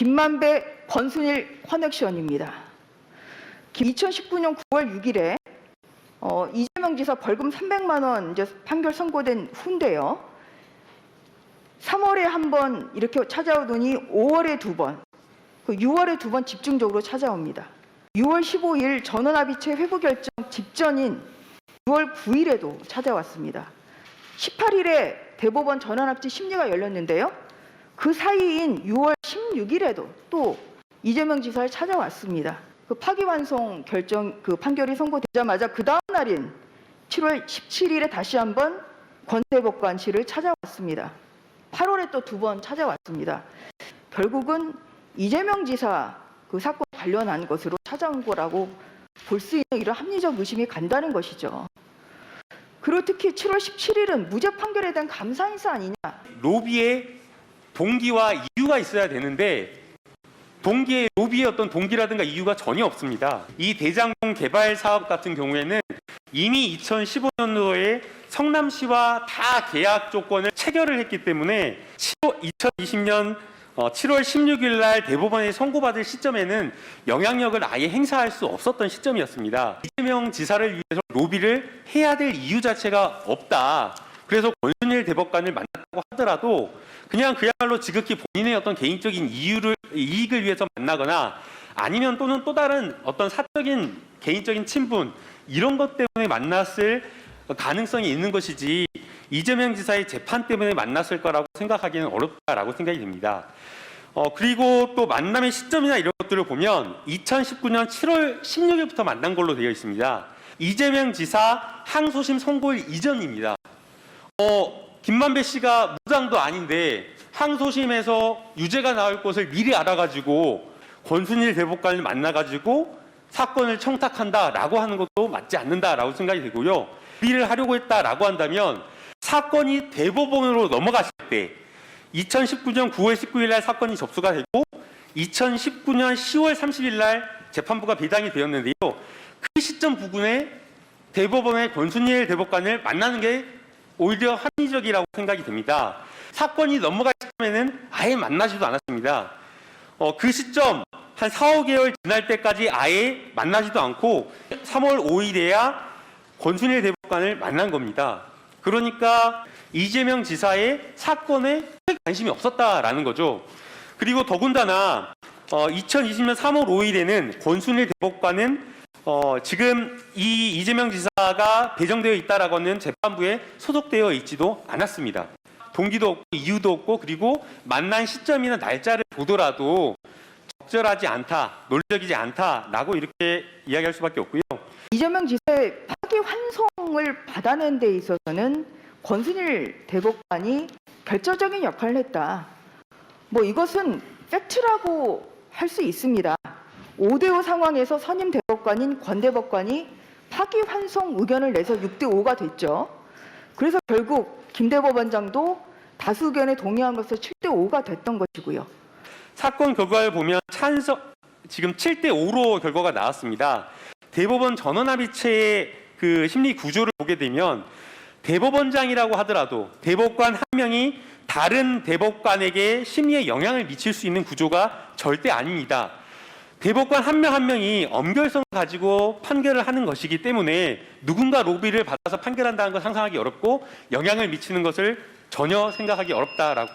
김만배, 권순일 커넥션입니다. 2019년 9월 6일에 이재명 지사 벌금 300만 원 이제 판결 선고된 후인데요. 3월에 한 번 이렇게 찾아오더니 5월에 두 번, 6월에 두 번 집중적으로 찾아옵니다. 6월 15일 전원합의체 회부 결정 직전인 6월 9일에도 찾아왔습니다. 18일에 대법원 전원합치 심리가 열렸는데요. 그 사이인 6월 16일에도 또 이재명 지사를 찾아왔습니다. 그 파기환송 결정 판결이 선고되자마자 그 다음 날인 7월 17일에 다시 한번 권대법관실을 찾아왔습니다. 8월에 또 두 번 찾아왔습니다. 결국은 이재명 지사 그 사건 관련한 것으로 찾아온 거라고 볼 수 있는 이런 합리적 의심이 간다는 것이죠. 그리고 특히 7월 17일은 무죄 판결에 대한 감사 인사 아니냐. 로비의 동기와 이유가 있어야 되는데 동기의 로비의 어떤 동기라든가 이유가 전혀 없습니다. 이 대장동 개발 사업 같은 경우에는 이미 2015년도에 성남시와 다 계약 조건을 체결을 했기 때문에 2020년 7월 16일 날 대법원에 선고받을 시점에는 영향력을 아예 행사할 수 없었던 시점이었습니다. 이재명 지사를 위해서 로비를 해야 될 이유 자체가 없다. 그래서 권순일 대법관을 만났다고 하더라도 그야말로 지극히 본인의 어떤 개인적인 이익을 위해서 만나거나 아니면 또는 또 다른 어떤 사적인 개인적인 친분 이런 것 때문에 만났을 가능성이 있는 것이지 이재명 지사의 재판 때문에 만났을 거라고 생각하기는 어렵다라고 생각이 됩니다. 그리고 또 만남의 시점이나 이런 것들을 보면 2019년 7월 16일부터 만난 걸로 되어 있습니다. 이재명 지사 항소심 선고일 이전입니다. 김만배 씨가 무장도 아닌데 항소심에서 유죄가 나올 것을 미리 알아가지고 권순일 대법관을 만나가지고 사건을 청탁한다라고 하는 것도 맞지 않는다라고 생각이 되고요. 비리를 하려고 했다라고 한다면 사건이 대법원으로 넘어갔을 때 2019년 9월 19일 날 사건이 접수가 되고 2019년 10월 30일 날 재판부가 배당이 되었는데요. 그 시점 부근에 대법원의 권순일 대법관을 만나는 게 오히려 합리적이라고 생각이 됩니다. 사건이 넘어갈 시점에는 아예 만나지도 않았습니다. 그 시점 한 4, 5개월 지날 때까지 아예 만나지도 않고 3월 5일에야 권순일 대법관을 만난 겁니다. 그러니까 이재명 지사의 사건에 관심이 없었다라는 거죠. 그리고 더군다나 2020년 3월 5일에는 권순일 대법관은 지금 이 이재명 지사가 배정되어 있다라고 하는 재판부에 소속되어 있지도 않았습니다. 동기도 없고 이유도 없고 그리고 만난 시점이나 날짜를 보더라도 적절하지 않다, 논리적이지 않다라고 이렇게 이야기할 수밖에 없고요. 이재명 지사의 파기환송을 받아낸 데 있어서는 권순일 대법관이 결정적인 역할을 했다. 이것은 팩트라고 할 수 있습니다. 5대5 상황에서 선임 대법관인 권 대법관이 파기환송 의견을 내서 6대5가 됐죠. 그래서 결국 김 대법원장도 다수 의견에 동의한 것으로 7대5가 됐던 것이고요. 사건 결과를 보면 지금 7대5로 결과가 나왔습니다. 대법원 전원합의체의 그 심리 구조를 보게 되면 대법원장이라고 하더라도 대법관 한 명이 다른 대법관에게 심리에 영향을 미칠 수 있는 구조가 절대 아닙니다. 대법관 한 명 한 명이 엄결성을 가지고 판결을 하는 것이기 때문에 누군가 로비를 받아서 판결한다는 걸 상상하기 어렵고 영향을 미치는 것을 전혀 생각하기 어렵다라고